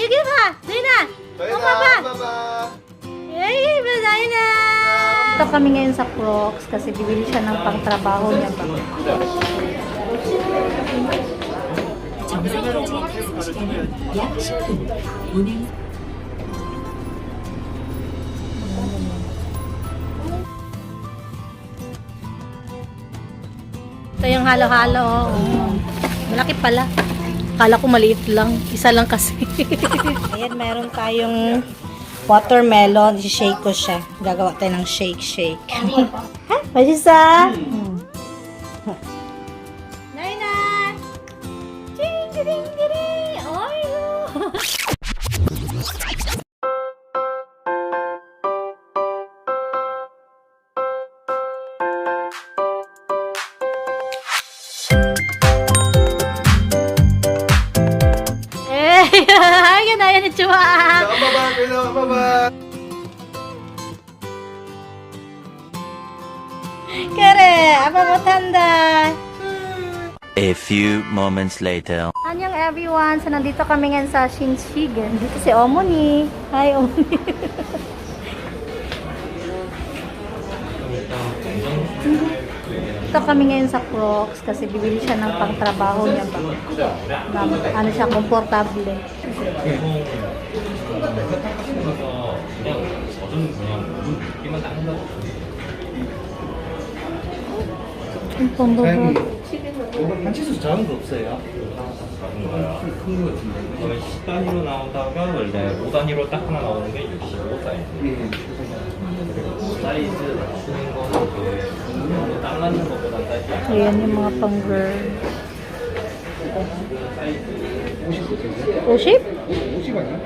Sige ba? Dina! Mama ba? Yay! Basahin na! Ito kami ngayon sa Crocs kasi bibili siya ng pangtrabaho niya ba. 정상까지 탑승 시간은 약 10분입니다. 운행 Ito yung halo-halo. Malaki pala. Kala ko maliit lang. Isa lang kasi. Ayan, meron tayong watermelon. I-shake ko siya. Gagawa tayo ng shake. Ha? Masisa? Naina! Ching-ching-ching! Ay! Ayan na, yan itsura. Kere, apa mo tanda? A few moments later. Anyang everyone, so nandito kami ngayon sa Shinshigen. Dito si Omoni. Hi, Omoni. Dito kami ngayon sa Crocs kasi bibili siya ng pangtrabaho niya ba. Ano siya, komportable. Ang pangbagot. 한치수 작은 거 없어요? 큰거 같은데. 10단위로 나오다가 원래 5단위로 딱 하나 나오는 게 65 사이즈. 사이즈 맞추는 거는 딱 맞는 것보다 사이즈 Ayan yung mga pang-girl. 사이즈 50? 50 아니야?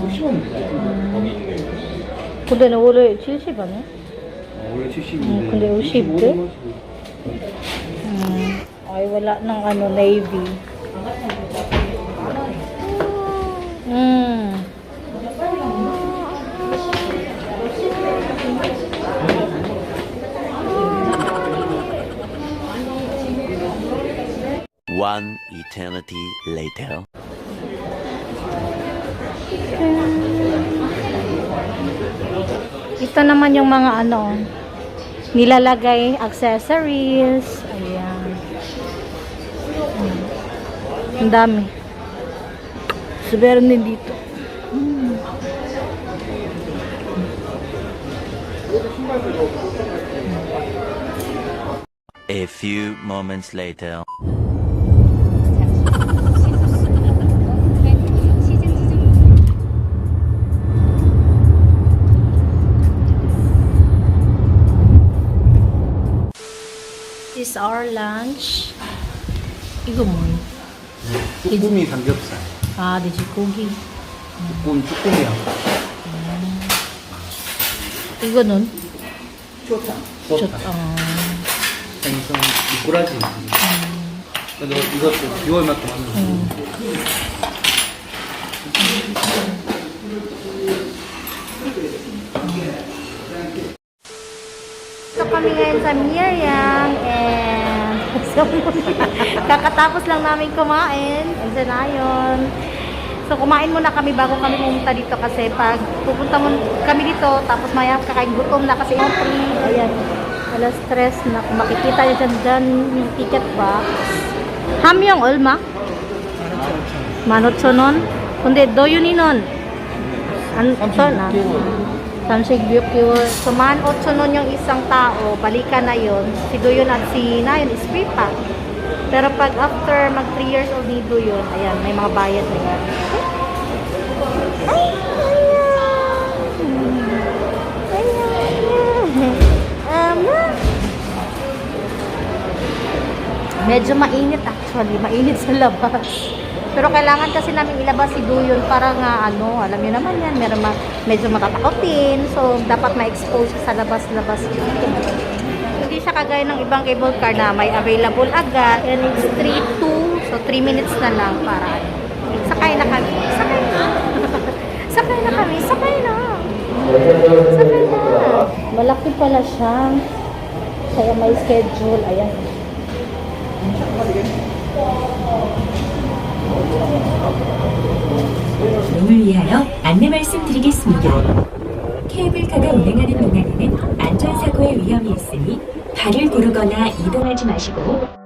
50원 되지. 거기 있는 거. 근데 나 원래 70 아니야? 원래 70인데. 근데 50 돼? Ay, wala ng ano, navy. One eternity later. Ito naman yung mga ano, nilalagay, accessories. Ayan. Ang dami. So, meron din dito. A few moments later. This is our lunch. 이거 뭐예요? 쭈꾸미 삼겹살. 아, 돼지고기. 쭈꾸미하고. 이거는? 쪼타. 생선 미꾸라지. 근데 이것도 6월 맛도 많은 Ito kami ngayon sa Miryang and kakatapos lang namin kumain. Andiyan na yun. So kumain muna kami bago kami pumunta dito kasi pag pupunta kami dito tapos maya kakain gutom na kasi ayan, alas 3 na. Kung makikita nyo dyan yung ticket box. Hamyong 얼마? 15,000원? 근데 도윤이는 안 나. 36개월. So, 18,000 yung isang tao. Balikan na yun. Si Doyon at si Nayon is free pa. Pero pag after mag 3 years old ni Doyon, ayan, may mga bayad na yan. Medyo mainit actually. Mainit sa labas. Pero kailangan kasi namin ilabas si Doyon para nga ano, alam niyo naman yan, medyo matatakotin. So, dapat ma-expose siya sa labas-labas. Hindi siya kagaya ng ibang cable car na may available agad. And it's 3-2. So, 3 minutes na lang para sakay na kami. Sakay na. Sakay na kami. Sakay na. Sakay na. Malaki pala siya. Kaya may schedule. Ayan. 위하여 안내 말씀드리겠습니다. 케이블카가 운행하는 동안에는 안전사고의 위험이 있으니 발을 구르거나 이동하지 마시고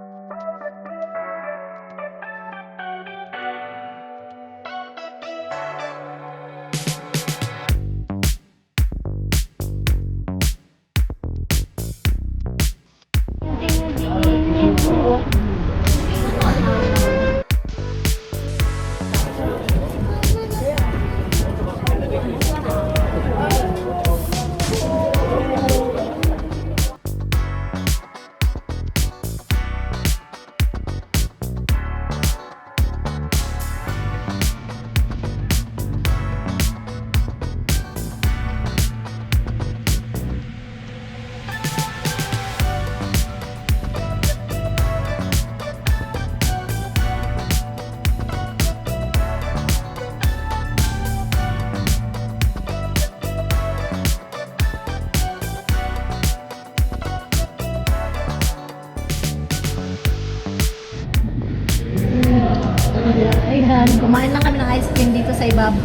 Ayan, kumain lang kami ng ice cream dito sa ibabaw.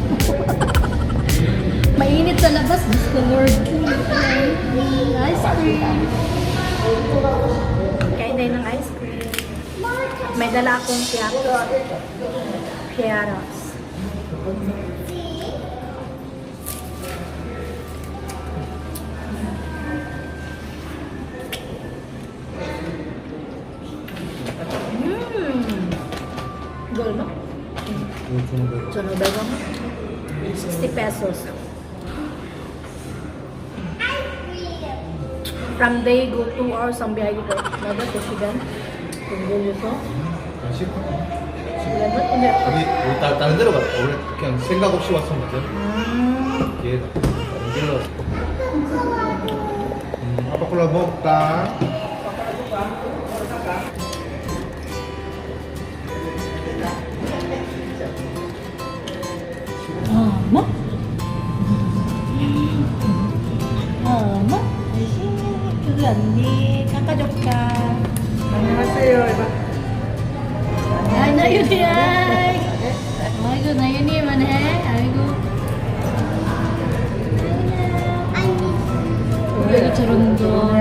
Mainit sa labas. Gusto Lord. Ice cream. Kain tayo ng ice cream. May dala akong piatos. Piatos. Gol mo? Sono bego mo? 60 pesos. From Daegu, 2 hours ang biyahe ko. Nada, Michigan. Orgulloso. Salamat. Hindi. 우리 다른 데로 갔다. 원래 그냥 생각 없이 왔었는데. 얘 길러. 아빠 콜라 먹다. Mama? Mama? Gandhi. Kakajok ka. 안녕하세요. Ay, na yun ay. Ay, na yun man eh. Ay, go. Ay, churundo.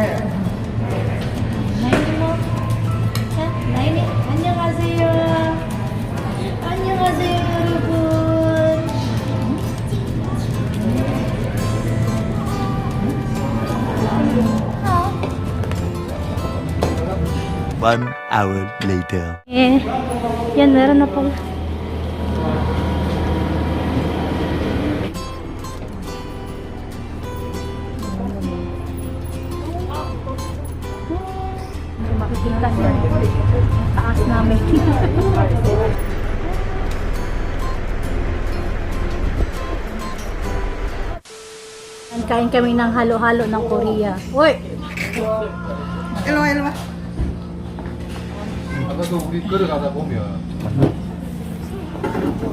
Naini mo. Ha? Naini. 안녕하세요. 안녕하세요, 여러분. One hour later. Eh, yan, meron na pala. Makikita yan. Taas namin. Kain kami ng halo-halo ng Korea. Uy! 일로와. 아까도 우리 걸어가다 보면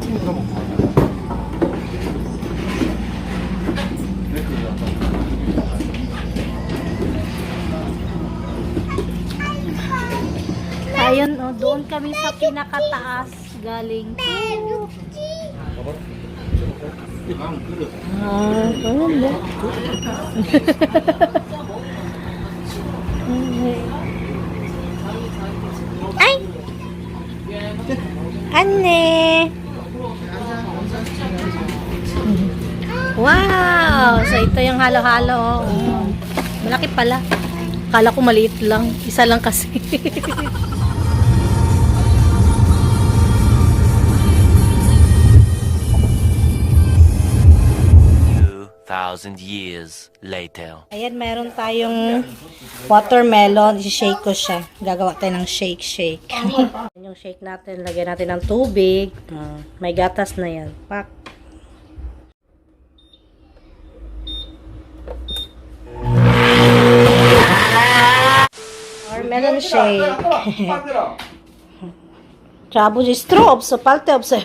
친구가 먹고 Ayun, oh, doon kami sa pinakataas galing. Ah, ayun ba? Ay! Anne! Wow! So, ito yung halo-halo. Oh. Malaki pala. Kala ko maliit lang. Isa lang kasi. 2,000 years later. Ayan, meron tayong watermelon. I-shake ko siya. Gagawa tayo ng shake. Yung shake natin, lagyan natin ng tubig. May gatas na yan. Pak. Watermelon shake. 자, 아버지 스트로 없어. 빨대 없어요.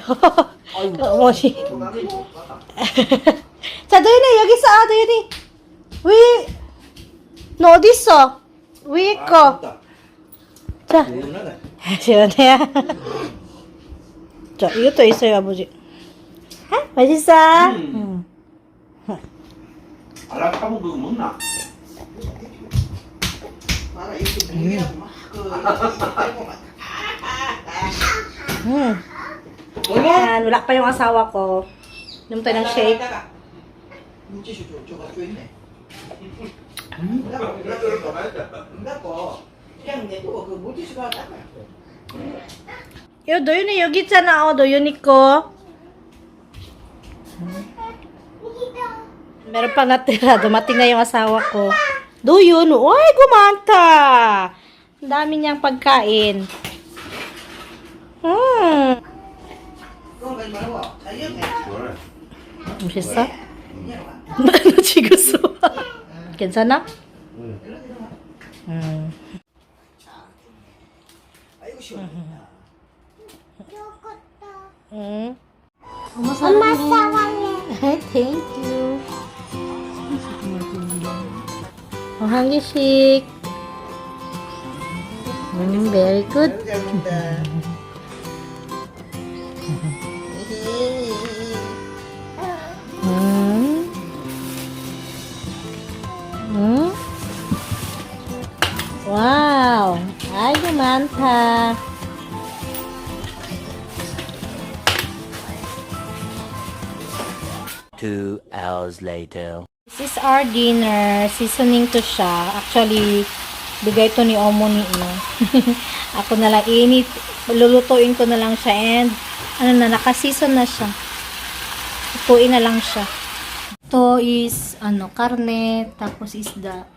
어머니. 자, 도윤이 여기 있어. 아, 도윤이. 위. 너 어디 있어? 위에 거. 자. 시원해요. 자, 이것도 있어요, 아버지. 하? 맛있어? 알라카보 그거 먹나? Ayan, wala pa yung asawa ko. Inom tayo ng shake. 물티슈 저거 있네. 그냥 내두고 그 물티슈가 닦아. 요, 도윤이 여기 있잖아. 도윤이 거. Meron pa natira. Dumating na yung asawa ko. Doyun. Uy, gumanta. Ang dami niyang pagkain. 그런 거 말고 자연에 맛있어? Ano chigoso? 괜찮아? 아이고 시원해. 엄마 사랑해. Thank you. 한 개씩. Very good. 잘 먹는다. Wow, ay gumanta. Two hours later. This is our dinner. Seasoning to siya. Actually, bigay to ni Omo ni Ino. Ako na lang init. Lulutuin ko na lang siya and ano na, naka-season na siya. Lutuin na lang siya. Ito is, karne, tapos isda.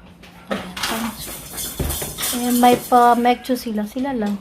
Ayan, may pa-mekcho sila. Sila lang.